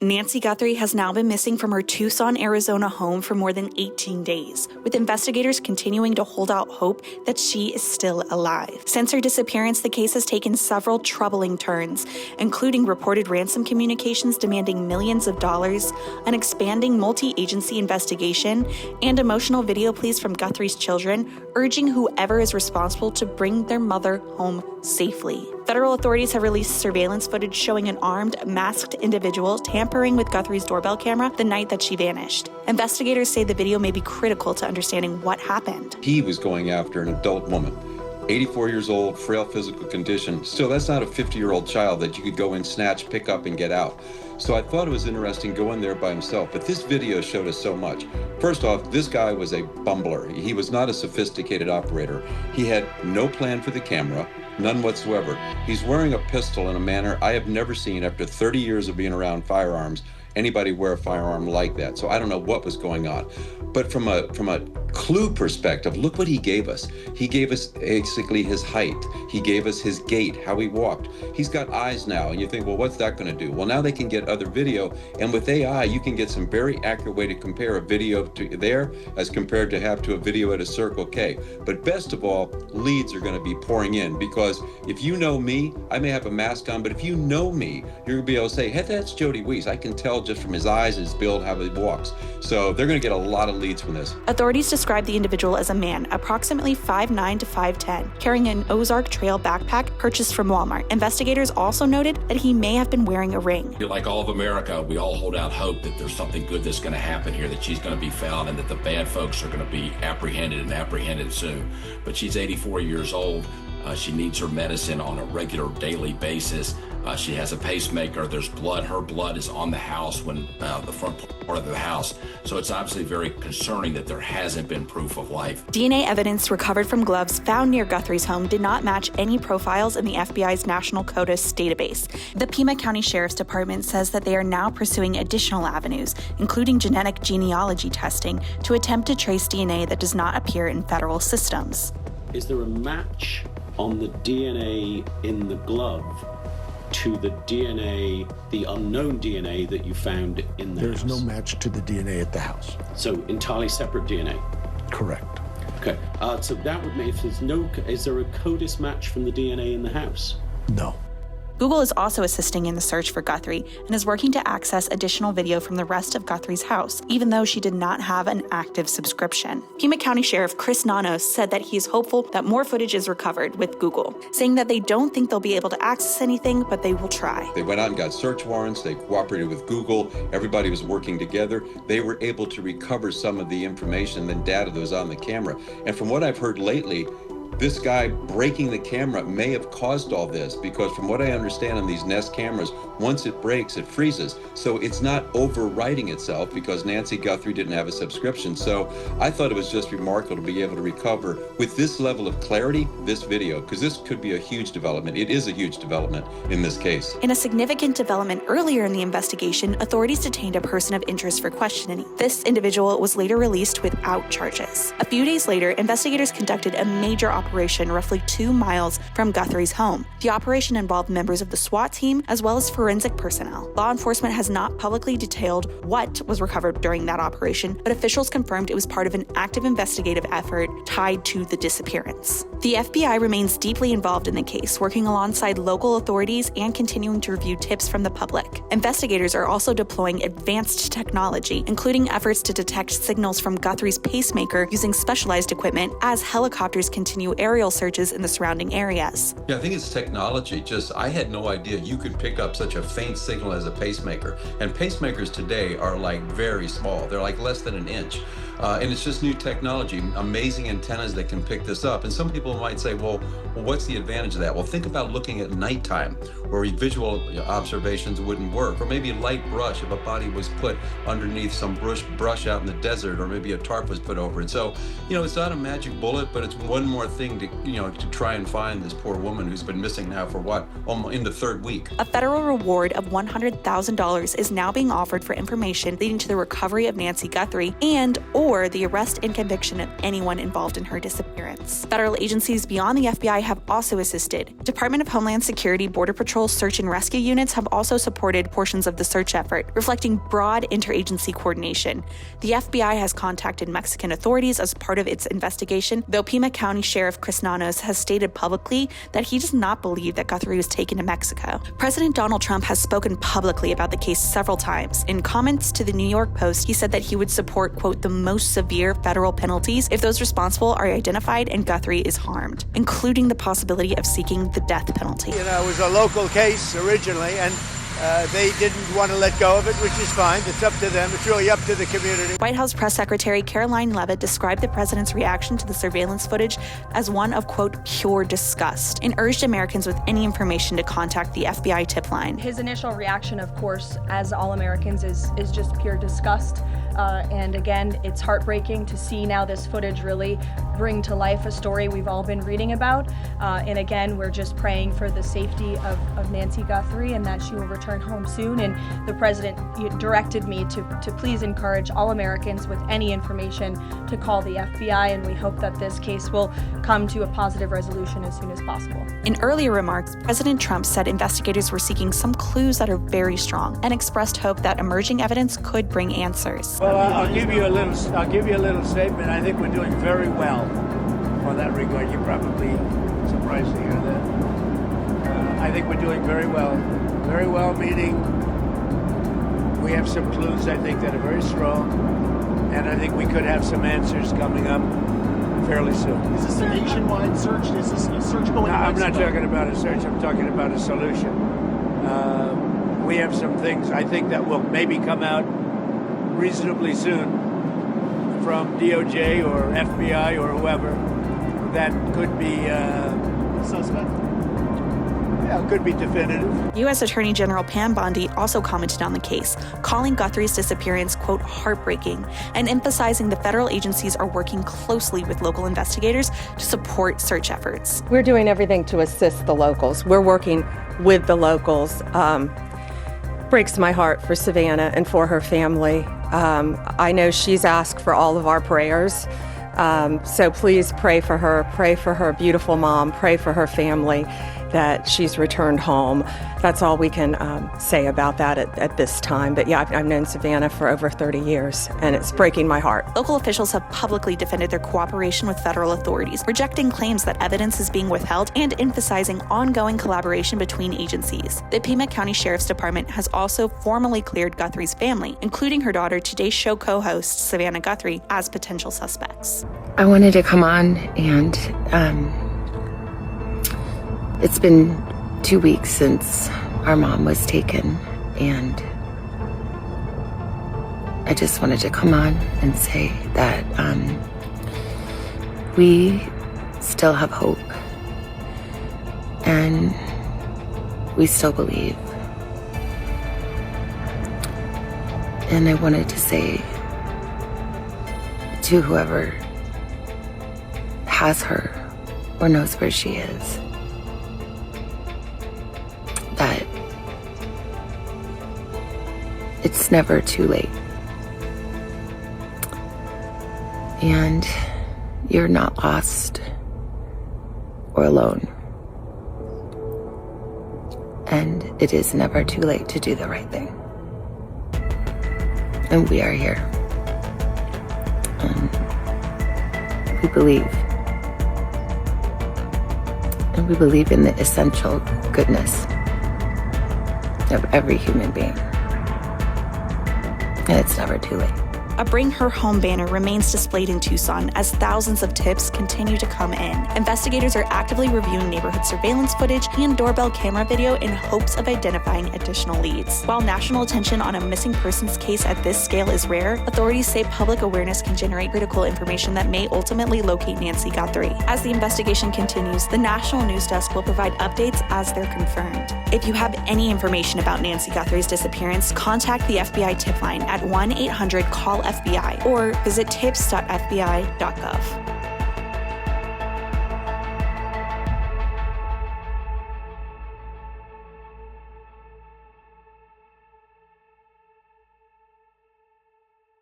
Nancy Guthrie has now been missing from her Tucson, Arizona home for more than 18 days, with investigators continuing to hold out hope that she is still alive. Since her disappearance, the case has taken several troubling turns, including reported ransom communications demanding millions of dollars, an expanding multi-agency investigation, and emotional video pleas from Guthrie's children urging whoever is responsible to bring their mother home safely. Federal authorities have released surveillance footage showing an armed, masked individual tampering with Guthrie's doorbell camera the night that she vanished. Investigators say the video may be critical to understanding what happened. He was going after an adult woman, 84 years old, frail physical condition. Still, that's not a 50-year-old child that you could go and snatch, pick up, and get out. So I thought it was interesting going there by himself, but this video showed us so much. First off, this guy was a bumbler. He was not a sophisticated operator. He had no plan for the camera, none whatsoever. He's wearing a pistol in a manner I have never seen after 30 years of being around firearms, anybody wear a firearm like that. So I don't know what was going on. But from a clue perspective, look what he gave us. He gave us basically his height. He gave us his gait, how he walked. He's got eyes now, and you think, well, what's that going to do? Well, now they can get other video, and with AI, you can get some very accurate way to compare a video to there as compared to have to a video at a Circle K. But best of all, leads are going to be pouring in, because if you know me, I may have a mask on, but if you know me, you're going to be able to say, hey, that's Jody Weiss. I can tell just from his eyes, his build, how he walks. So they're going to get a lot of leads from this. Authorities describe the individual as a man, approximately 5'9" to 5'10", carrying an Ozark Trail backpack purchased from Walmart. Investigators also noted that he may have been wearing a ring. Like all of America, we all hold out hope that there's something good that's going to happen here, that she's going to be found, and that the bad folks are going to be apprehended soon. But she's 84 years old. She needs her medicine on a regular daily basis. She has a pacemaker. There's blood. Her blood is on the house, when the front part of the house. So it's obviously very concerning that there hasn't been proof of life. DNA evidence recovered from gloves found near Guthrie's home did not match any profiles in the FBI's National CODIS database. The Pima County Sheriff's Department says that they are now pursuing additional avenues, including genetic genealogy testing, to attempt to trace DNA that does not appear in federal systems. Is there a match on the DNA in the glove to the DNA, the unknown DNA that you found in the house? There's no match to the DNA at the house. So entirely separate DNA? Correct. Okay, so that would mean, if there's no, is there a CODIS match from the DNA in the house? No. Google is also assisting in the search for Guthrie and is working to access additional video from the rest of Guthrie's house, even though she did not have an active subscription. Pima County Sheriff Chris Nanos said that he is hopeful that more footage is recovered with Google, saying that they don't think they'll be able to access anything, but they will try. They went out and got search warrants. They cooperated with Google. Everybody was working together. They were able to recover some of the information and data that was on the camera. And from what I've heard lately, this guy breaking the camera may have caused all this, because from what I understand on these Nest cameras, once it breaks, it freezes. So it's not overwriting itself, because Nancy Guthrie didn't have a subscription. So I thought it was just remarkable to be able to recover with this level of clarity, this video, because this could be a huge development. It is a huge development in this case. In a significant development earlier in the investigation, authorities detained a person of interest for questioning. This individual was later released without charges. A few days later, investigators conducted a major operation roughly 2 miles from Guthrie's home. The operation involved members of the SWAT team as well as forensic personnel. Law enforcement has not publicly detailed what was recovered during that operation, but officials confirmed it was part of an active investigative effort tied to the disappearance. The FBI remains deeply involved in the case, working alongside local authorities and continuing to review tips from the public. Investigators are also deploying advanced technology, including efforts to detect signals from Guthrie's pacemaker using specialized equipment as helicopters continue aerial searches in the surrounding areas. Yeah, I think it's technology. I had no idea you could pick up such a faint signal as a pacemaker. And pacemakers today are like very small. They're like less than an inch. And it's just new technology, amazing antennas that can pick this up. And some people might say, well, what's the advantage of that? Well, think about looking at nighttime, where visual observations wouldn't work, or maybe a light brush if a body was put underneath some brush out in the desert, or maybe a tarp was put over it. So, it's not a magic bullet, but it's one more thing to try and find this poor woman who's been missing now for almost in the third week. A federal reward of $100,000 is now being offered for information leading to the recovery of Nancy Guthrie and/or or the arrest and conviction of anyone involved in her disappearance. Federal agencies beyond the FBI have also assisted. Department of Homeland Security Border Patrol search and rescue units have also supported portions of the search effort, reflecting broad interagency coordination. The FBI has contacted Mexican authorities as part of its investigation, though Pima County Sheriff Chris Nanos has stated publicly that he does not believe that Guthrie was taken to Mexico. President Donald Trump has spoken publicly about the case several times. In comments to the New York Post, he said that he would support, quote, the most severe federal penalties if those responsible are identified and Guthrie is harmed, including the possibility of seeking the death penalty. You know, it was a local case originally, and they didn't want to let go of it, which is fine. It's up to them. It's really up to the community. White House Press Secretary Caroline Leavitt described the president's reaction to the surveillance footage as one of, quote, pure disgust, and urged Americans with any information to contact the FBI tip line. His initial reaction, of course, as all Americans, is just pure disgust. And again, it's heartbreaking to see now this footage really bring to life a story we've all been reading about. And again, we're just praying for the safety of Nancy Guthrie and that she will return home soon. And the president directed me to please encourage all Americans with any information to call the FBI. And we hope that this case will come to a positive resolution as soon as possible. In earlier remarks, President Trump said investigators were seeking some clues that are very strong and expressed hope that emerging evidence could bring answers. Well, I'll give you a little statement. I think we're doing very well on that regard. You're probably surprised to hear that. I think we're doing very well. Very well, meaning we have some clues, I think, that are very strong, and I think we could have some answers coming up fairly soon. Is this a nationwide search? Is this a search going on? I'm not talking about a search. I'm talking about a solution. We have some things, I think, that will maybe come out reasonably soon from DOJ or FBI or whoever that could be suspect. Yeah, could be definitive. U.S. Attorney General Pam Bondi also commented on the case, calling Guthrie's disappearance, quote, heartbreaking, and emphasizing the federal agencies are working closely with local investigators to support search efforts. We're doing everything to assist the locals. We're working with the locals. Breaks my heart for Savannah and for her family. I know she's asked for all of our prayers. So please pray for her beautiful mom, pray for her family that she's returned home. That's all we can say about that at this time. But yeah, I've known Savannah for over 30 years, and it's breaking my heart. Local officials have publicly defended their cooperation with federal authorities, rejecting claims that evidence is being withheld and emphasizing ongoing collaboration between agencies. The Pima County Sheriff's Department has also formally cleared Guthrie's family, including her daughter, Today's Show co-host Savannah Guthrie, as potential suspects. I wanted to come on, and it's been 2 weeks since our mom was taken, and I just wanted to come on and say that we still have hope, and we still believe. And I wanted to say to whoever has her or knows where she is, that it's never too late. And you're not lost or alone. And it is never too late to do the right thing. And we are here. And we believe. And we believe in the essential goodness of every human being. And it's never too late. A Bring Her Home banner remains displayed in Tucson as thousands of tips continue to come in. Investigators are actively reviewing neighborhood surveillance footage and doorbell camera video in hopes of identifying additional leads. While national attention on a missing persons case at this scale is rare, authorities say public awareness can generate critical information that may ultimately locate Nancy Guthrie. As the investigation continues, the National News Desk will provide updates as they're confirmed. If you have any information about Nancy Guthrie's disappearance, contact the FBI tip line at 1-800-CALL-FBI or visit tips.fbi.gov.